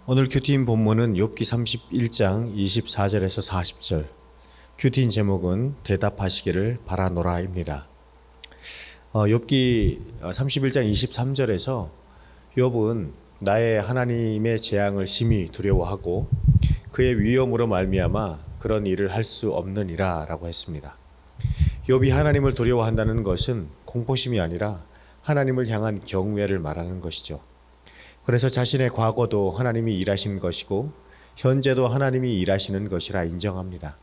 오늘 큐티인 본문은 욥기 31장 24절에서 40절. 큐티인 제목은 대답하시기를 바라노라입니다. 욥기 31장 23절에서 욥은 나의 하나님의 재앙을 심히 두려워하고 그의 위엄으로 말미암아 그런 일을 할 수 없느니라라고 했습니다. 욥이 하나님을 두려워한다는 것은 공포심이 아니라 하나님을 향한 경외를 말하는 것이죠. 그래서 자신의 과거도 하나님이 일하신 것이고 현재도 하나님이 일하시는 것이라 인정합니다.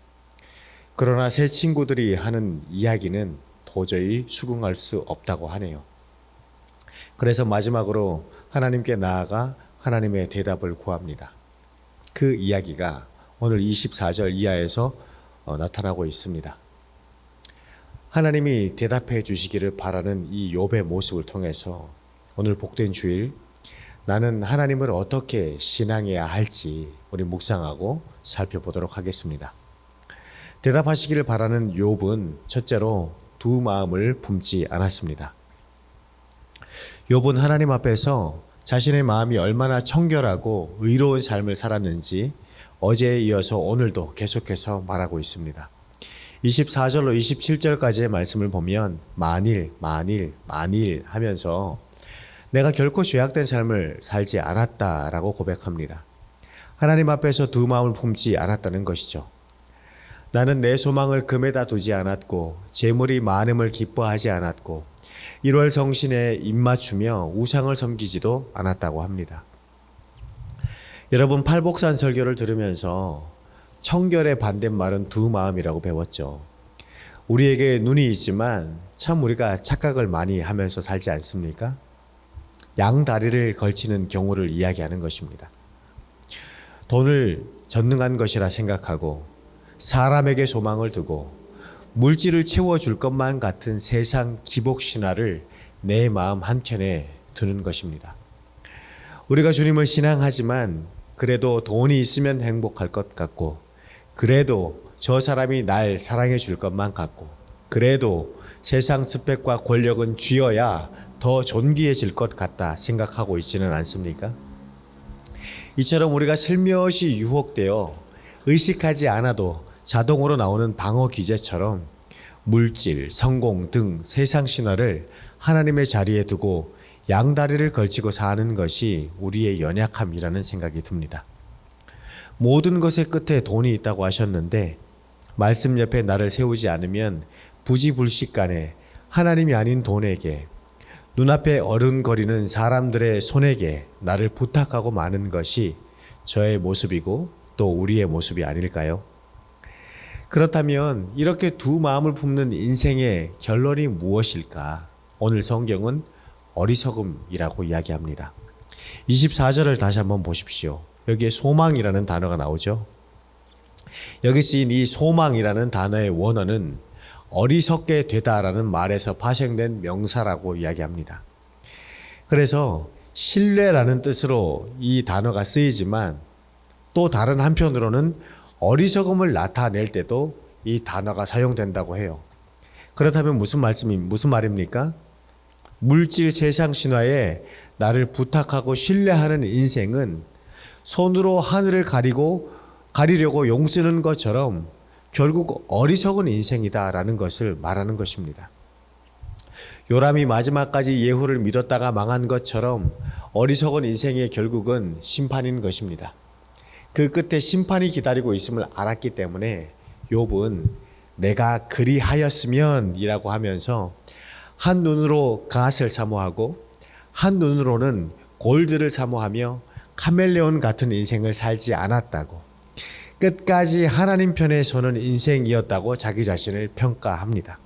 그러나 새 친구들이 하는 이야기는 도저히 수긍할 수 없다고 하네요. 그래서 마지막으로 하나님께 나아가 하나님의 대답을 구합니다. 그 이야기가 오늘 24절 이하에서 나타나고 있습니다. 하나님이 대답해 주시기를 바라는 이 욥의 모습을 통해서 오늘 복된 주일 나는 하나님을 어떻게 신앙해야 할지 우리 묵상하고 살펴보도록 하겠습니다. 대답하시기를 바라는 욥은 첫째로 두 마음을 품지 않았습니다. 욥은 하나님 앞에서 자신의 마음이 얼마나 청결하고 의로운 삶을 살았는지 어제에 이어서 오늘도 계속해서 말하고 있습니다. 24절로 27절까지의 말씀을 보면 만일 하면서 내가 결코 죄악된 삶을 살지 않았다라고 고백합니다. 하나님 앞에서 두 마음을 품지 않았다는 것이죠. 나는 내 소망을 금에다 두지 않았고 재물이 많음을 기뻐하지 않았고 1월 성신에 입맞추며 우상을 섬기지도 않았다고 합니다. 여러분, 팔복산 설교를 들으면서 청결의 반대말은 두 마음이라고 배웠죠. 우리에게 눈이 있지만 참 우리가 착각을 많이 하면서 살지 않습니까? 양다리를 걸치는 경우를 이야기하는 것입니다. 돈을 전능한 것이라 생각하고 사람에게 소망을 두고 물질을 채워줄 것만 같은 세상 기복신화를 내 마음 한켠에 두는 것입니다. 우리가 주님을 신앙하지만 그래도 돈이 있으면 행복할 것 같고 그래도 저 사람이 날 사랑해 줄 것만 같고 그래도 세상 스펙과 권력은 쥐어야 더 존귀해질 것 같다 생각하고 있지는 않습니까? 이처럼 우리가 슬며시 유혹되어 의식하지 않아도 자동으로 나오는 방어 기제처럼 물질, 성공 등 세상 신화를 하나님의 자리에 두고 양다리를 걸치고 사는 것이 우리의 연약함이라는 생각이 듭니다. 모든 것의 끝에 돈이 있다고 하셨는데 말씀 옆에 나를 세우지 않으면 부지불식간에 하나님이 아닌 돈에게 눈앞에 어른거리는 사람들의 손에게 나를 부탁하고 마는 것이 저의 모습이고 또 우리의 모습이 아닐까요? 그렇다면 이렇게 두 마음을 품는 인생의 결론이 무엇일까? 오늘 성경은 어리석음이라고 이야기합니다. 24절을 다시 한번 보십시오. 여기에 소망이라는 단어가 나오죠. 여기 쓰인 이 소망이라는 단어의 원어는 어리석게 되다라는 말에서 파생된 명사라고 이야기합니다. 그래서 신뢰라는 뜻으로 이 단어가 쓰이지만 또 다른 한편으로는 어리석음을 나타낼 때도 이 단어가 사용된다고 해요. 그렇다면 무슨 말입니까? 물질 세상 신화에 나를 부탁하고 신뢰하는 인생은 손으로 하늘을 가리려고 용쓰는 것처럼 결국 어리석은 인생이다라는 것을 말하는 것입니다. 요람이 마지막까지 예후를 믿었다가 망한 것처럼 어리석은 인생의 결국은 심판인 것입니다. 그 끝에 심판이 기다리고 있음을 알았기 때문에 욥은 내가 그리하였으면 이라고 하면서 한 눈으로 갓을 사모하고 한 눈으로는 골드를 사모하며 카멜레온 같은 인생을 살지 않았다고 끝까지 하나님 편에 서는 인생이었다고 자기 자신을 평가합니다.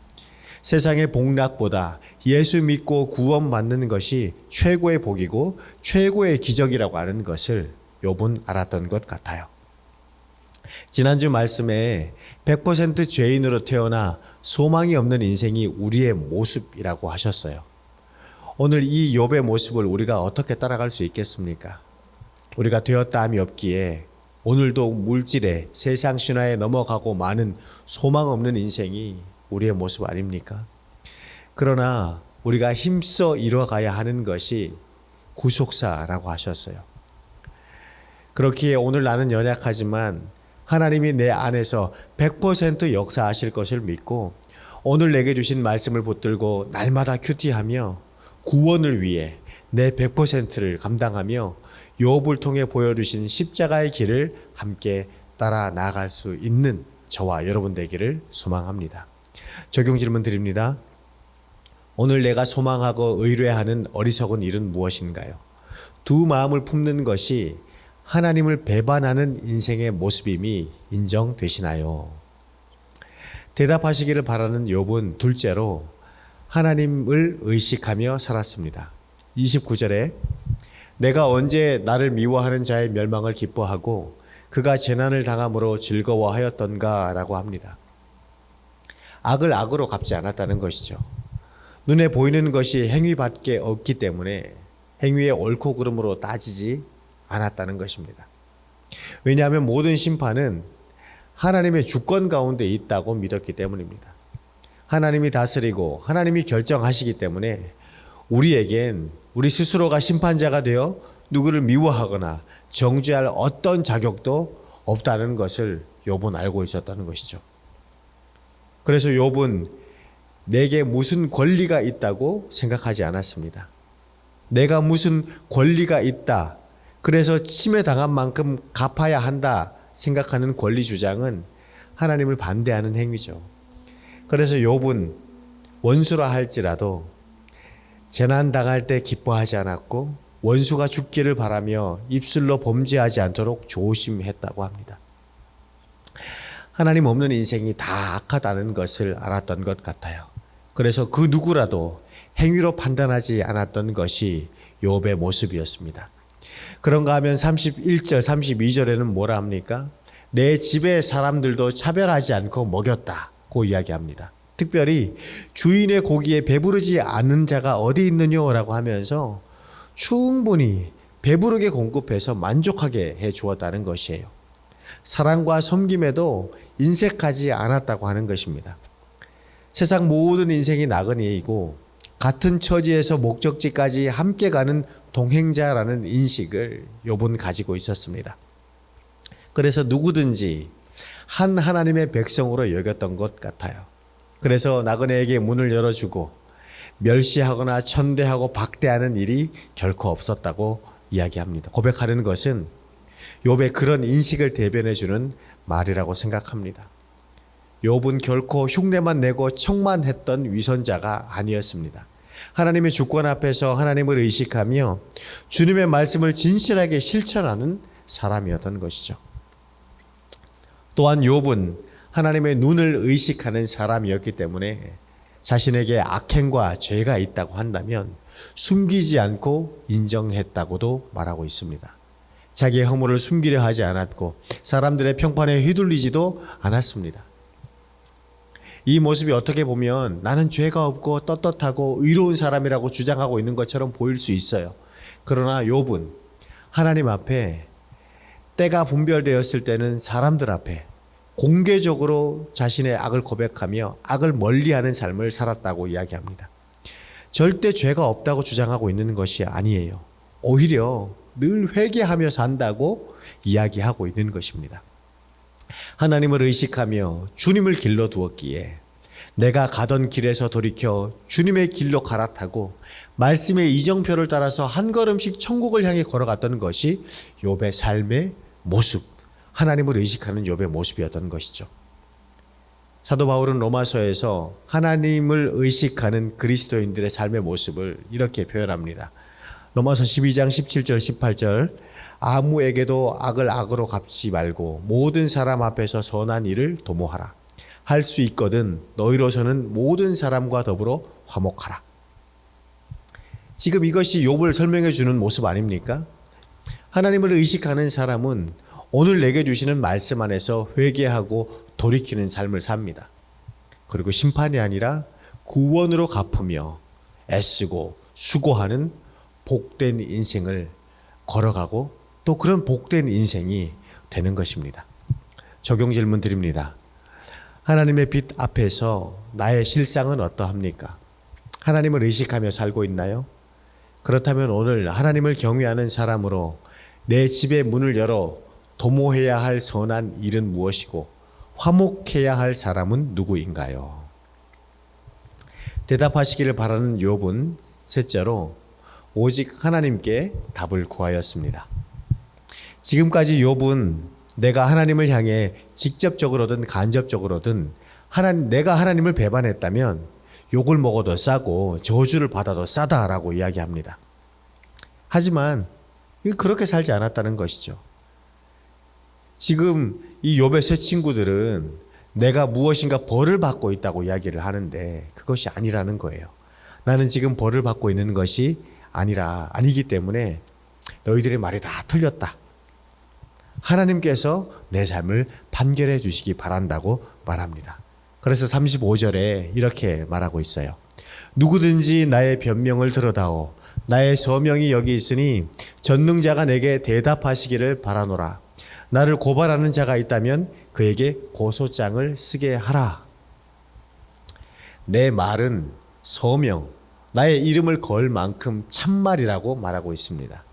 세상의 복락보다 예수 믿고 구원받는 것이 최고의 복이고 최고의 기적이라고 하는 것을 욥은 알았던 것 같아요. 지난주 말씀에 100% 죄인으로 태어나 소망이 없는 인생이 우리의 모습이라고 하셨어요. 오늘 이 욥의 모습을 우리가 어떻게 따라갈 수 있겠습니까? 우리가 되었다 함이 없기에 오늘도 물질에 세상 신화에 넘어가고 많은 소망 없는 인생이 우리의 모습 아닙니까? 그러나 우리가 힘써 이뤄가야 하는 것이 구속사라고 하셨어요. 그렇기에 오늘 나는 연약하지만 하나님이 내 안에서 100% 역사하실 것을 믿고 오늘 내게 주신 말씀을 붙들고 날마다 큐티하며 구원을 위해 내 100%를 감당하며 욥을 통해 보여주신 십자가의 길을 함께 따라 나아갈 수 있는 저와 여러분 되기를 소망합니다. 적용 질문 드립니다. 오늘 내가 소망하고 의뢰하는 어리석은 일은 무엇인가요? 두 마음을 품는 것이 하나님을 배반하는 인생의 모습임이 인정되시나요? 대답하시기를 바라는 욥은 둘째로 하나님을 의식하며 살았습니다. 29절에 내가 언제 나를 미워하는 자의 멸망을 기뻐하고 그가 재난을 당함으로 즐거워하였던가 라고 합니다. 악을 악으로 갚지 않았다는 것이죠. 눈에 보이는 것이 행위밖에 없기 때문에 행위의 옳고 그름으로 따지지 않았다는 것입니다. 왜냐하면 모든 심판은 하나님의 주권 가운데 있다고 믿었기 때문입니다. 하나님이 다스리고 하나님이 결정하시기 때문에 우리에겐 우리 스스로가 심판자가 되어 누구를 미워하거나 정죄할 어떤 자격도 없다는 것을 욥은 알고 있었다는 것이죠. 그래서 욥은 내게 무슨 권리가 있다고 생각하지 않았습니다. 내가 무슨 권리가 있다, 그래서 침해당한 만큼 갚아야 한다 생각하는 권리 주장은 하나님을 반대하는 행위죠. 그래서 욥은 원수라 할지라도 재난당할 때 기뻐하지 않았고 원수가 죽기를 바라며 입술로 범죄하지 않도록 조심했다고 합니다. 하나님 없는 인생이 다 악하다는 것을 알았던 것 같아요. 그래서 그 누구라도 행위로 판단하지 않았던 것이 욥의 모습이었습니다. 그런가 하면 31절, 32절에는 뭐라 합니까? 내 집의 사람들도 차별하지 않고 먹였다고 이야기합니다. 특별히 주인의 고기에 배부르지 않은 자가 어디 있느냐라고 하면서 충분히 배부르게 공급해서 만족하게 해 주었다는 것이에요. 사랑과 섬김에도 인색하지 않았다고 하는 것입니다. 세상 모든 인생이 나그네이고 같은 처지에서 목적지까지 함께 가는 동행자라는 인식을 욥은 가지고 있었습니다. 그래서 누구든지 한 하나님의 백성으로 여겼던 것 같아요. 그래서 나그네에게 문을 열어주고 멸시하거나 천대하고 박대하는 일이 결코 없었다고 이야기합니다. 고백하는 것은 욥의 그런 인식을 대변해주는 말이라고 생각합니다. 욥은 결코 흉내만 내고 척만 했던 위선자가 아니었습니다. 하나님의 주권 앞에서 하나님을 의식하며 주님의 말씀을 진실하게 실천하는 사람이었던 것이죠. 또한 욥은 하나님의 눈을 의식하는 사람이었기 때문에 자신에게 악행과 죄가 있다고 한다면 숨기지 않고 인정했다고도 말하고 있습니다. 자기의 허물을 숨기려 하지 않았고 사람들의 평판에 휘둘리지도 않았습니다. 이 모습이 어떻게 보면 나는 죄가 없고 떳떳하고 의로운 사람이라고 주장하고 있는 것처럼 보일 수 있어요. 그러나 욥은 하나님 앞에 때가 분별되었을 때는 사람들 앞에 공개적으로 자신의 악을 고백하며 악을 멀리하는 삶을 살았다고 이야기합니다. 절대 죄가 없다고 주장하고 있는 것이 아니에요. 오히려 늘 회개하며 산다고 이야기하고 있는 것입니다. 하나님을 의식하며 주님을 길러 두었기에 내가 가던 길에서 돌이켜 주님의 길로 갈아타고 말씀의 이정표를 따라서 한 걸음씩 천국을 향해 걸어갔던 것이 욥의 삶의 모습, 하나님을 의식하는 욥의 모습이었던 것이죠. 사도 바울은 로마서에서 하나님을 의식하는 그리스도인들의 삶의 모습을 이렇게 표현합니다. 로마서 12장 17절 18절 아무에게도 악을 악으로 갚지 말고 모든 사람 앞에서 선한 일을 도모하라. 할 수 있거든 너희로서는 모든 사람과 더불어 화목하라. 지금 이것이 욥을 설명해 주는 모습 아닙니까? 하나님을 의식하는 사람은 오늘 내게 주시는 말씀 안에서 회개하고 돌이키는 삶을 삽니다. 그리고 심판이 아니라 구원으로 갚으며 애쓰고 수고하는 복된 인생을 걸어가고 또 그런 복된 인생이 되는 것입니다. 적용 질문 드립니다. 하나님의 빛 앞에서 나의 실상은 어떠합니까? 하나님을 의식하며 살고 있나요? 그렇다면 오늘 하나님을 경외하는 사람으로 내 집의 문을 열어 도모해야 할 선한 일은 무엇이고 화목해야 할 사람은 누구인가요? 대답하시기를 바라는 욥은 셋째로 오직 하나님께 답을 구하였습니다. 지금까지 욥은 내가 하나님을 향해 직접적으로든 간접적으로든 내가 하나님을 배반했다면 욕을 먹어도 싸고 저주를 받아도 싸다라고 이야기합니다. 하지만 그렇게 살지 않았다는 것이죠. 지금 이 욥의 세 친구들은 내가 무엇인가 벌을 받고 있다고 이야기를 하는데 그것이 아니라는 거예요. 나는 지금 벌을 받고 있는 것이 아니기 때문에 너희들의 말이 다 틀렸다. 하나님께서 내 삶을 판결해 주시기 바란다고 말합니다. 그래서 35절에 이렇게 말하고 있어요. 누구든지 나의 변명을 들어다오. 나의 서명이 여기 있으니 전능자가 내게 대답하시기를 바라노라. 나를 고발하는 자가 있다면 그에게 고소장을 쓰게 하라. 내 말은 서명, 나의 이름을 걸 만큼 참말이라고 말하고 있습니다.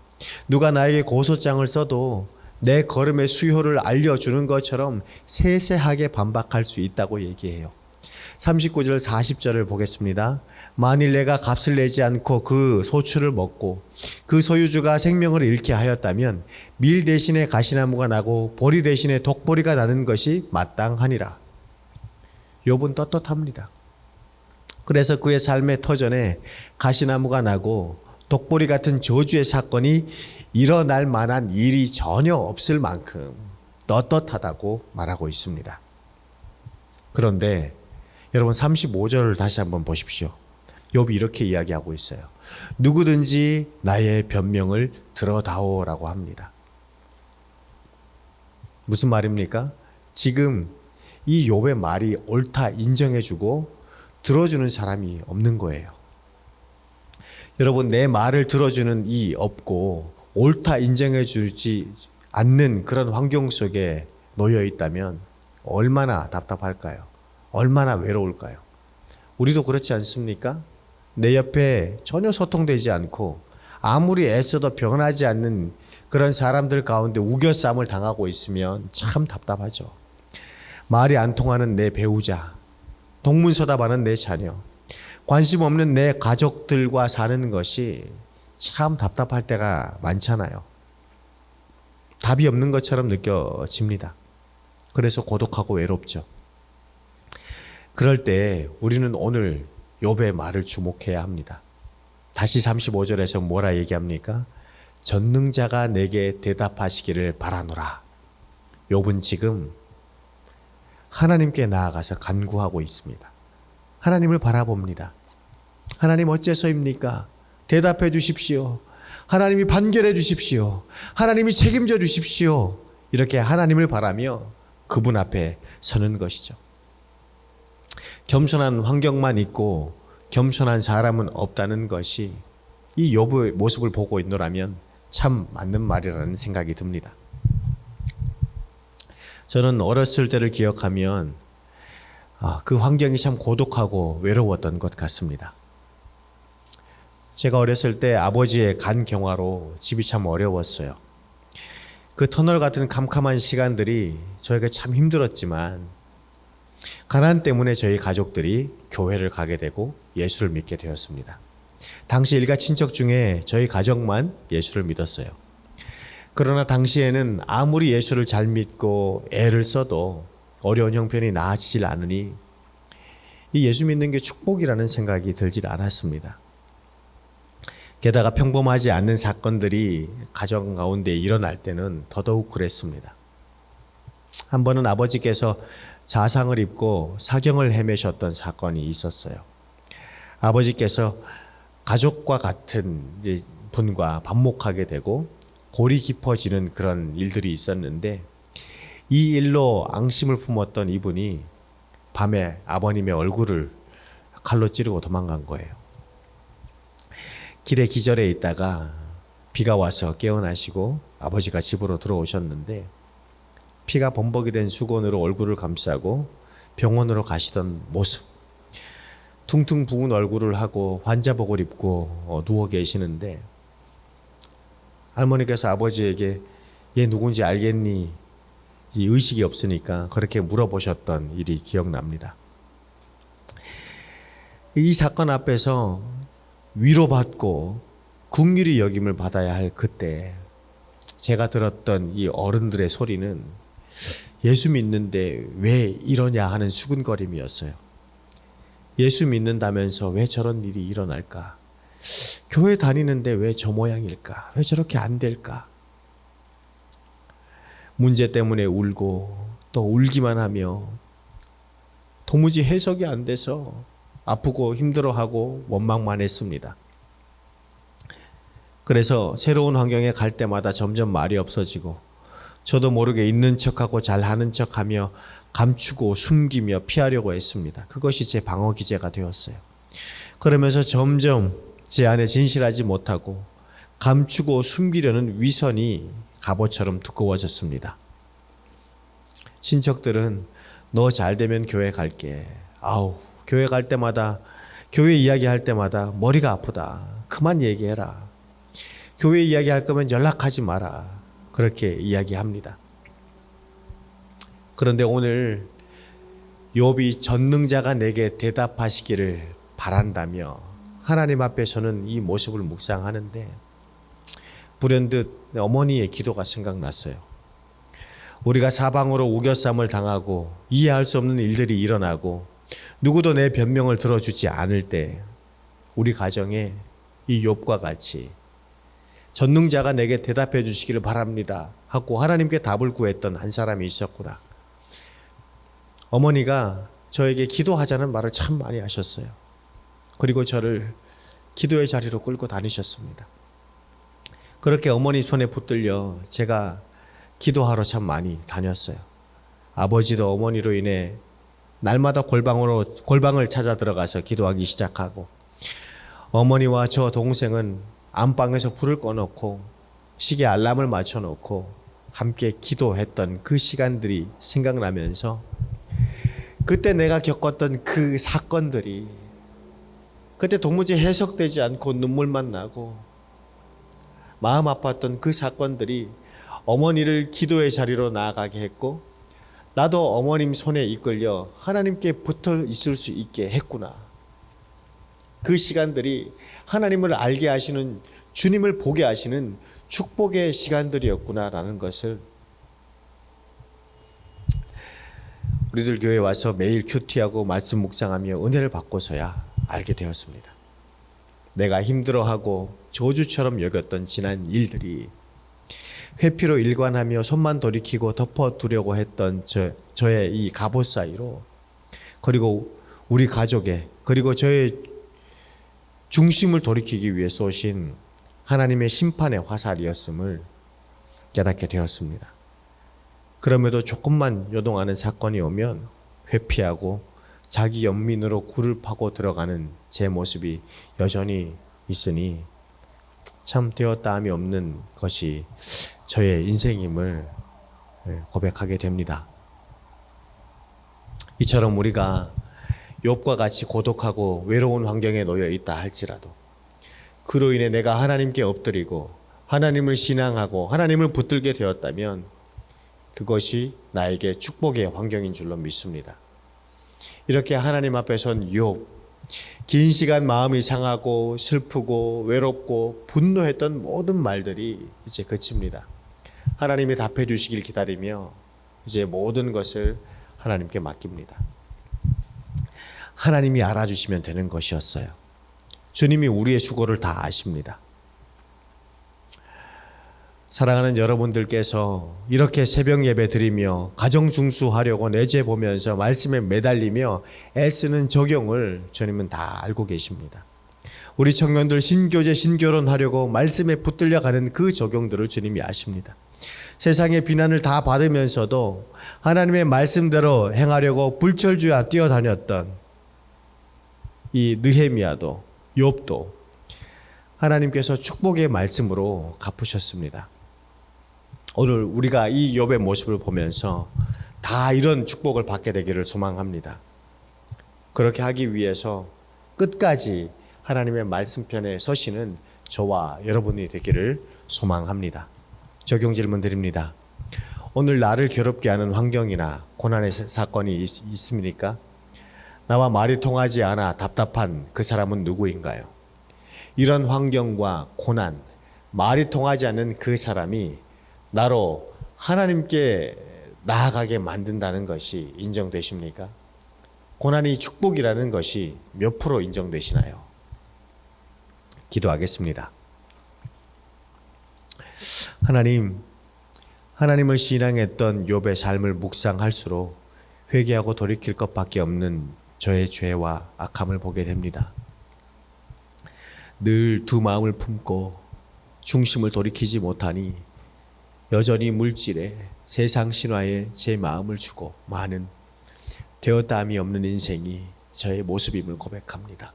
누가 나에게 고소장을 써도 내 걸음의 수효를 알려주는 것처럼 세세하게 반박할 수 있다고 얘기해요. 39절 40절을 보겠습니다. 만일 내가 값을 내지 않고 그 소출을 먹고 그 소유주가 생명을 잃게 하였다면 밀 대신에 가시나무가 나고 보리 대신에 독보리가 나는 것이 마땅하니라. 욥은 떳떳합니다. 그래서 그의 삶의 터전에 가시나무가 나고 독보리 같은 저주의 사건이 일어날 만한 일이 전혀 없을 만큼 떳떳하다고 말하고 있습니다. 그런데 여러분 35절을 다시 한번 보십시오. 욥이 이렇게 이야기하고 있어요. 누구든지 나의 변명을 들어다오라고 합니다. 무슨 말입니까? 지금 이 욥의 말이 옳다 인정해주고 들어주는 사람이 없는 거예요. 여러분 내 말을 들어주는 이 없고 옳다 인정해주지 않는 그런 환경 속에 놓여 있다면 얼마나 답답할까요? 얼마나 외로울까요? 우리도 그렇지 않습니까? 내 옆에 전혀 소통되지 않고 아무리 애써도 변하지 않는 그런 사람들 가운데 우겨쌈을 당하고 있으면 참 답답하죠. 말이 안 통하는 내 배우자, 동문서답하는 내 자녀, 관심 없는 내 가족들과 사는 것이 참 답답할 때가 많잖아요. 답이 없는 것처럼 느껴집니다. 그래서 고독하고 외롭죠. 그럴 때 우리는 오늘 욥의 말을 주목해야 합니다. 다시 35절에서 뭐라 얘기합니까? 전능자가 내게 대답하시기를 바라노라. 욥은 지금 하나님께 나아가서 간구하고 있습니다. 하나님을 바라봅니다. 하나님 어째서입니까? 대답해 주십시오. 하나님이 판결해 주십시오. 하나님이 책임져 주십시오. 이렇게 하나님을 바라며 그분 앞에 서는 것이죠. 겸손한 환경만 있고 겸손한 사람은 없다는 것이 이 욥의 모습을 보고 있노라면 참 맞는 말이라는 생각이 듭니다. 저는 어렸을 때를 기억하면 그 환경이 참 고독하고 외로웠던 것 같습니다. 제가 어렸을 때 아버지의 간 경화로 집이 참 어려웠어요. 그 터널 같은 캄캄한 시간들이 저에게 참 힘들었지만 가난 때문에 저희 가족들이 교회를 가게 되고 예수를 믿게 되었습니다. 당시 일가 친척 중에 저희 가족만 예수를 믿었어요. 그러나 당시에는 아무리 예수를 잘 믿고 애를 써도 어려운 형편이 나아지질 않으니 이 예수 믿는 게 축복이라는 생각이 들질 않았습니다. 게다가 평범하지 않는 사건들이 가정 가운데 일어날 때는 더더욱 그랬습니다. 한 번은 아버지께서 자상을 입고 사경을 헤매셨던 사건이 있었어요. 아버지께서 가족과 같은 분과 반목하게 되고 골이 깊어지는 그런 일들이 있었는데 이 일로 앙심을 품었던 이분이 밤에 아버님의 얼굴을 칼로 찌르고 도망간 거예요. 길에 기절해 있다가 비가 와서 깨어나시고 아버지가 집으로 들어오셨는데 피가 범벅이 된 수건으로 얼굴을 감싸고 병원으로 가시던 모습, 퉁퉁 부은 얼굴을 하고 환자복을 입고 누워 계시는데 할머니께서 아버지에게 얘 누군지 알겠니? 이 의식이 없으니까 그렇게 물어보셨던 일이 기억납니다. 이 사건 앞에서 위로받고 긍휼히 여김을 받아야 할 그때 제가 들었던 이 어른들의 소리는 예수 믿는데 왜 이러냐 하는 수군거림이었어요. 예수 믿는다면서 왜 저런 일이 일어날까? 교회 다니는데 왜 저 모양일까? 왜 저렇게 안 될까? 문제 때문에 울고 또 울기만 하며 도무지 해석이 안 돼서 아프고 힘들어하고 원망만 했습니다. 그래서 새로운 환경에 갈 때마다 점점 말이 없어지고 저도 모르게 있는 척하고 잘하는 척하며 감추고 숨기며 피하려고 했습니다. 그것이 제 방어 기제가 되었어요. 그러면서 점점 제 안에 진실하지 못하고 감추고 숨기려는 위선이 갑옷처럼 두꺼워졌습니다. 친척들은 너 잘되면 교회 갈게. 아우, 교회 갈 때마다 교회 이야기할 때마다 머리가 아프다. 그만 얘기해라. 교회 이야기할 거면 연락하지 마라. 그렇게 이야기합니다. 그런데 오늘 욥이 전능자가 내게 대답하시기를 바란다며 하나님 앞에서는 이 모습을 묵상하는데 불현듯 어머니의 기도가 생각났어요. 우리가 사방으로 우겨쌈을 당하고 이해할 수 없는 일들이 일어나고 누구도 내 변명을 들어주지 않을 때 우리 가정에 이 욥과 같이 전능자가 내게 대답해 주시기를 바랍니다 하고 하나님께 답을 구했던 한 사람이 있었구나. 어머니가 저에게 기도하자는 말을 참 많이 하셨어요. 그리고 저를 기도의 자리로 끌고 다니셨습니다. 그렇게 어머니 손에 붙들려 제가 기도하러 참 많이 다녔어요. 아버지도 어머니로 인해 날마다 골방을 찾아 들어가서 기도하기 시작하고 어머니와 저 동생은 안방에서 불을 꺼놓고 시계 알람을 맞춰놓고 함께 기도했던 그 시간들이 생각나면서 그때 내가 겪었던 그 사건들이 그때 도무지 해석되지 않고 눈물만 나고 마음 아팠던 그 사건들이 어머니를 기도의 자리로 나아가게 했고 나도 어머님 손에 이끌려 하나님께 붙어 있을 수 있게 했구나. 그 시간들이 하나님을 알게 하시는 주님을 보게 하시는 축복의 시간들이었구나라는 것을 우리들 교회에 와서 매일 큐티하고 말씀 묵상하며 은혜를 받고서야 알게 되었습니다. 내가 힘들어하고 저주처럼 여겼던 지난 일들이 회피로 일관하며 손만 돌이키고 덮어두려고 했던 저의 이 갑옷 사이로 그리고 우리 가족의 그리고 저의 중심을 돌이키기 위해 쏘신 하나님의 심판의 화살이었음을 깨닫게 되었습니다. 그럼에도 조금만 요동하는 사건이 오면 회피하고 자기 연민으로 굴을 파고 들어가는 제 모습이 여전히 있으니 참 되었다함이 없는 것이 저의 인생임을 고백하게 됩니다. 이처럼 우리가 욥과 같이 고독하고 외로운 환경에 놓여 있다 할지라도 그로 인해 내가 하나님께 엎드리고 하나님을 신앙하고 하나님을 붙들게 되었다면 그것이 나에게 축복의 환경인 줄로 믿습니다. 이렇게 하나님 앞에 선 욥, 긴 시간 마음이 상하고 슬프고 외롭고 분노했던 모든 말들이 이제 그칩니다. 하나님이 답해 주시길 기다리며 이제 모든 것을 하나님께 맡깁니다. 하나님이 알아주시면 되는 것이었어요. 주님이 우리의 수고를 다 아십니다. 사랑하는 여러분들께서 이렇게 새벽 예배 드리며 가정 중수하려고 내재 보면서 말씀에 매달리며 애쓰는 적용을 주님은 다 알고 계십니다. 우리 청년들 신교제 신결혼하려고 말씀에 붙들려 가는 그 적용들을 주님이 아십니다. 세상의 비난을 다 받으면서도 하나님의 말씀대로 행하려고 불철주야 뛰어다녔던 이 느헤미야도 욥도 하나님께서 축복의 말씀으로 갚으셨습니다. 오늘 우리가 이 욥의 모습을 보면서 다 이런 축복을 받게 되기를 소망합니다. 그렇게 하기 위해서 끝까지 하나님의 말씀편에 서시는 저와 여러분이 되기를 소망합니다. 적용 질문 드립니다. 오늘 나를 괴롭게 하는 환경이나 고난의 사건이 있습니까? 나와 말이 통하지 않아 답답한 그 사람은 누구인가요? 이런 환경과 고난, 말이 통하지 않는 그 사람이 나로 하나님께 나아가게 만든다는 것이 인정되십니까? 고난이 축복이라는 것이 몇 프로 인정되시나요? 기도하겠습니다. 하나님을 신앙했던 욥의 삶을 묵상할수록 회개하고 돌이킬 것밖에 없는 저의 죄와 악함을 보게 됩니다. 늘 두 마음을 품고 중심을 돌이키지 못하니 여전히 물질에 세상 신화에 제 마음을 주고 많은 되었다함이 없는 인생이 저의 모습임을 고백합니다.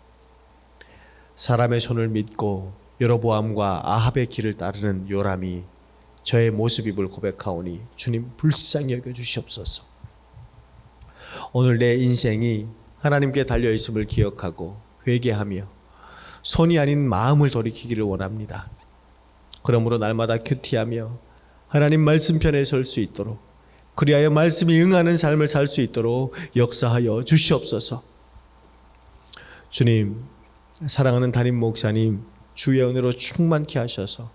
사람의 손을 믿고 여로보암과 아합의 길을 따르는 요람이 저의 모습임을 고백하오니 주님 불쌍히 여겨주시옵소서. 오늘 내 인생이 하나님께 달려있음을 기억하고 회개하며 손이 아닌 마음을 돌이키기를 원합니다. 그러므로 날마다 큐티하며 하나님 말씀편에 설 수 있도록, 그리하여 말씀이 응하는 삶을 살 수 있도록 역사하여 주시옵소서. 주님, 사랑하는 담임 목사님 주의 은혜로 충만케 하셔서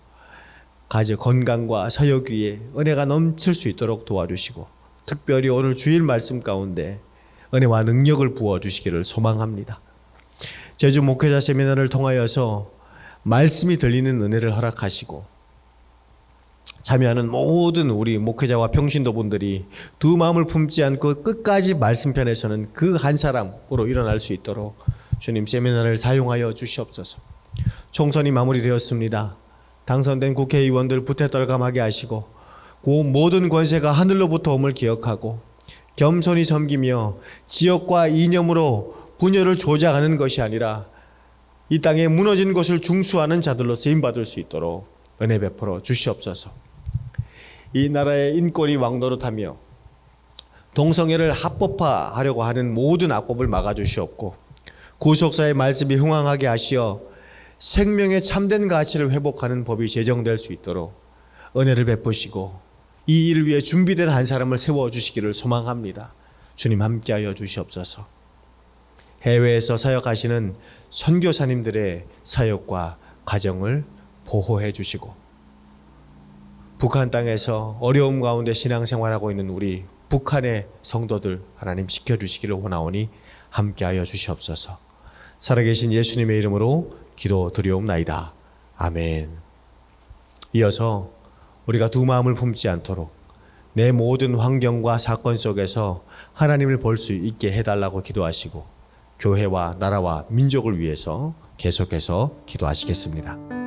가정 건강과 사역 위에 은혜가 넘칠 수 있도록 도와주시고, 특별히 오늘 주일 말씀 가운데 은혜와 능력을 부어주시기를 소망합니다. 제주 목회자 세미나를 통하여서 말씀이 들리는 은혜를 허락하시고, 참여하는 모든 우리 목회자와 평신도분들이 두 마음을 품지 않고 끝까지 말씀편에서는 그 한 사람으로 일어날 수 있도록 주님 세미나를 사용하여 주시옵소서. 총선이 마무리되었습니다. 당선된 국회의원들 부태떨감하게 하시고 그 모든 권세가 하늘로부터 옴을 기억하고 겸손히 섬기며 지역과 이념으로 분열을 조장하는 것이 아니라 이 땅에 무너진 것을 중수하는 자들로 쓰임받을 수 있도록 은혜 베풀어 주시옵소서. 이 나라의 인권이 왕노릇하며 동성애를 합법화하려고 하는 모든 악법을 막아주시옵고, 구속사의 말씀이 흥왕하게 하시어 생명의 참된 가치를 회복하는 법이 제정될 수 있도록 은혜를 베푸시고 이 일을 위해 준비된 한 사람을 세워주시기를 소망합니다. 주님 함께하여 주시옵소서. 해외에서 사역하시는 선교사님들의 사역과 가정을 보호해 주시고, 북한 땅에서 어려움 가운데 신앙생활하고 있는 우리 북한의 성도들 하나님 지켜주시기를 원하오니 함께하여 주시옵소서. 살아계신 예수님의 이름으로 기도드리옵나이다. 아멘. 이어서 우리가 두 마음을 품지 않도록 내 모든 환경과 사건 속에서 하나님을 볼 수 있게 해달라고 기도하시고, 교회와 나라와 민족을 위해서 계속해서 기도하시겠습니다.